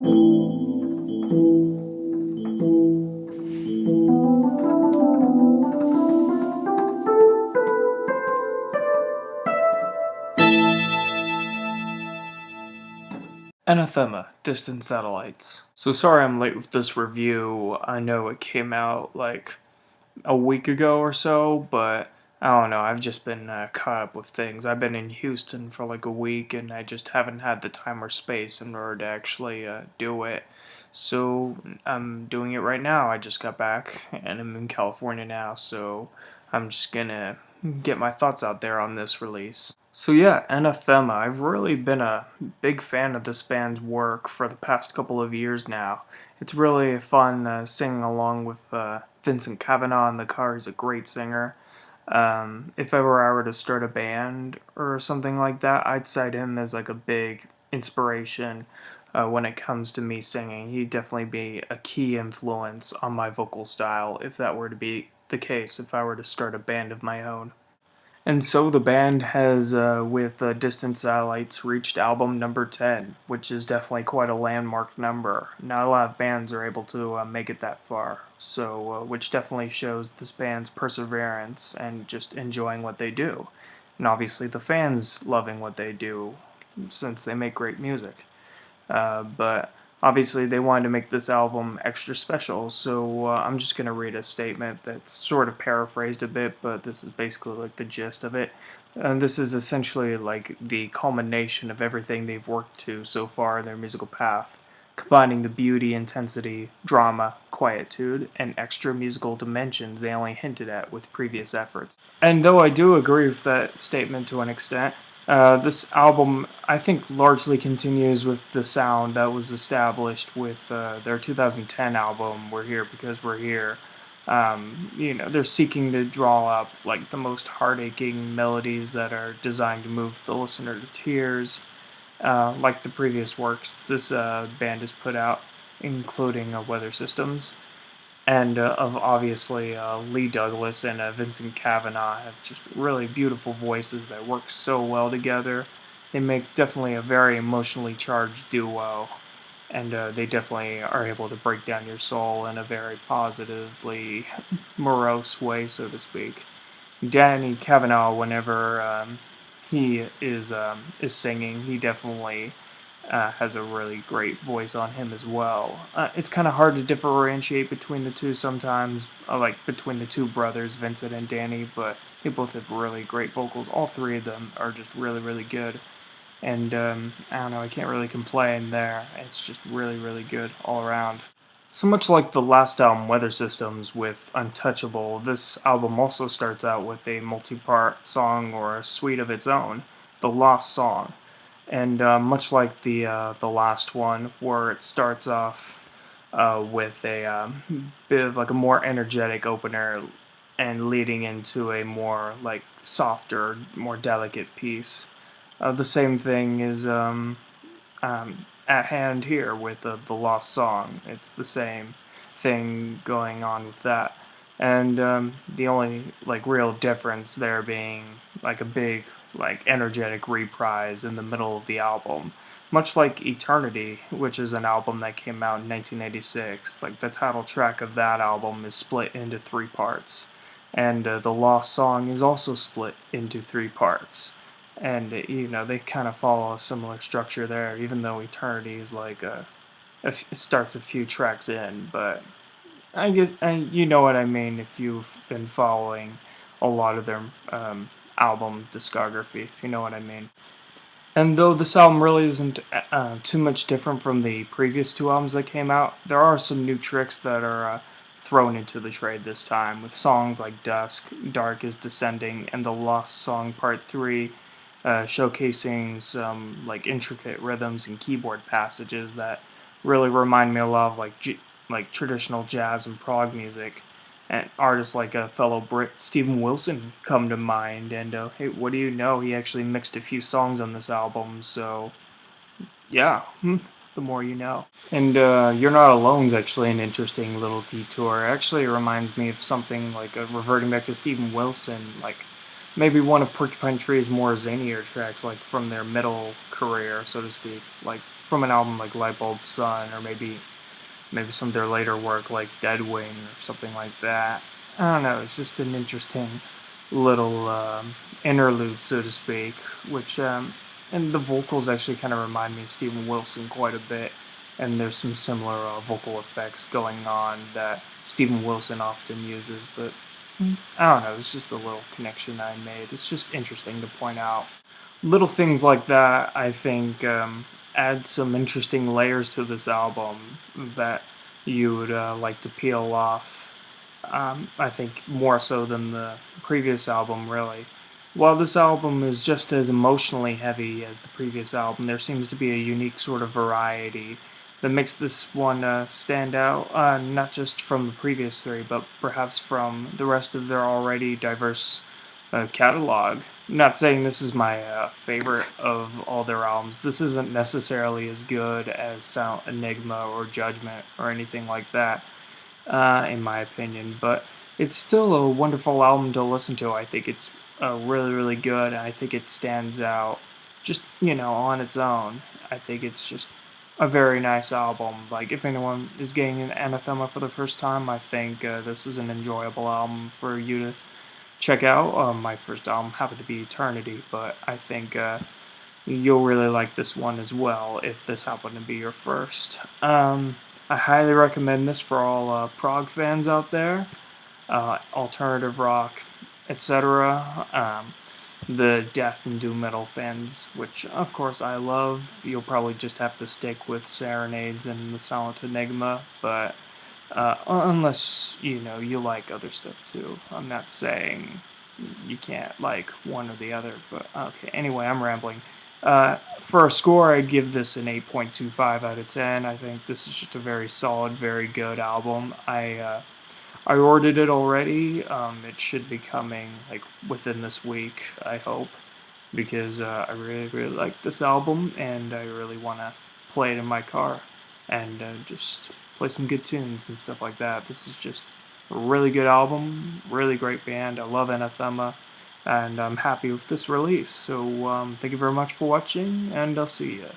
Anathema, Distant Satellites. So sorry I'm late with this review. I know it came out like a week ago or so, but I don't know. I've just been caught up with things. I've been in Houston for like a week, and I just haven't had the time or space in order to actually do it. So I'm doing it right now. I just got back, and I'm in California now, so I'm just gonna get my thoughts out there on this release. So yeah, Anathema. I've really been a big fan of this band's work for the past couple of years now. It's really fun singing along with Vincent Cavanaugh in the car. He's a great singer. If ever I were to start a band or something like that, I'd cite him as like a big inspiration when it comes to me singing. He'd definitely be a key influence on my vocal style if that were to be the case, if I were to start a band of my own. And so the band has, with Distant Satellites, reached album number 10, which is definitely quite a landmark number. Not a lot of bands are able to make it that far, so which definitely shows this band's perseverance and just enjoying what they do. And obviously the fans loving what they do, since they make great music. But obviously they wanted to make this album extra special, so I'm just going to read a statement that's sort of paraphrased a bit, but this is basically like the gist of it. This is essentially like the culmination of everything they've worked to so far in their musical path, combining the beauty, intensity, drama, quietude, and extra musical dimensions they only hinted at with previous efforts. And though I do agree with that statement to an extent, this album, I think, largely continues with the sound that was established with their 2010 album, We're Here Because We're Here. They're seeking to draw up like the most heart-aching melodies that are designed to move the listener to tears, like the previous works this band has put out, including Weather Systems. And of obviously Lee Douglas and Vincent Cavanaugh have just really beautiful voices that work so well together. They make definitely a very emotionally charged duo, and they definitely are able to break down your soul in a very positively morose way, so to speak. Danny Cavanaugh, whenever he is singing, he definitely has a really great voice on him as well. It's kind of hard to differentiate between the two sometimes, like between the two brothers, Vincent and Danny, but they both have really great vocals. All three of them are just really, really good. And I don't know, I can't really complain there. It's just really, really good all around. So much like the last album, Weather Systems, with Untouchable, this album also starts out with a multi-part song or a suite of its own, The Lost Song. And much like the last one, where it starts off with a bit of like a more energetic opener and leading into a more like softer, more delicate piece. The same thing is at hand here with the Lost Song. It's the same thing going on with that, and the only like real difference there being like a big like energetic reprise in the middle of the album, much like Eternity, which is an album that came out in 1986. Like the title track of that album is split into three parts, and the Lost Song is also split into three parts. And they kind of follow a similar structure there, even though Eternity is like it starts a few tracks in, but I guess you know what I mean if you've been following a lot of their album discography, if you know what I mean. And though this album really isn't too much different from the previous two albums that came out, there are some new tricks that are thrown into the trade this time, with songs like Dusk, Dark is Descending, and The Lost Song Part 3 showcasing some like intricate rhythms and keyboard passages that really remind me a lot of like traditional jazz and prog music. And artists like a fellow Brit, Steven Wilson, come to mind. And hey, what do you know? He actually mixed a few songs on this album. So yeah, the more you know. And You're Not Alone is actually an interesting little detour. It actually reminds me of something like reverting back to Steven Wilson, like maybe one of Porcupine Tree's more zanier tracks, like from their middle career, so to speak, like from an album like Light Bulb Sun, or maybe some of their later work like Deadwing or something like that. I don't know. It's just an interesting little interlude, so to speak, which and the vocals actually kind of remind me of Steven Wilson quite a bit. And there's some similar vocal effects going on that Steven Wilson often uses, but I don't know. It's just a little connection I made. It's just interesting to point out little things like that. I think add some interesting layers to this album that you would like to peel off. I think more so than the previous album, really. While this album is just as emotionally heavy as the previous album, there seems to be a unique sort of variety that makes this one stand out, not just from the previous three, but perhaps from the rest of their already diverse catalog. Not saying this is my favorite of all their albums. This isn't necessarily as good as Sound Enigma or Judgment or anything like that, in my opinion, but it's still a wonderful album to listen to. I think it's really, really good, and I think it stands out just, on its own. I think it's just a very nice album. Like, if anyone is getting an Anathema for the first time, I think this is an enjoyable album for you to check out. My first album happened to be Eternity, but I think you'll really like this one as well if this happened to be your first. I highly recommend this for all prog fans out there, alternative rock, etc. The death and doom metal fans, which of course I love. You'll probably just have to stick with Serenades and the Silent Enigma, but unless you like other stuff too. I'm not saying you can't like one or the other, but okay. Anyway, I'm rambling. For a score, I'd give this an 8.25 out of 10. I think this is just a very solid, very good album. I ordered it already. It should be coming like within this week, I hope, because I really, really like this album, and I really want to play it in my car and just play some good tunes and stuff like that. This is just a really good album, really great band. I love Anathema, and I'm happy with this release. So thank you very much for watching, and I'll see you.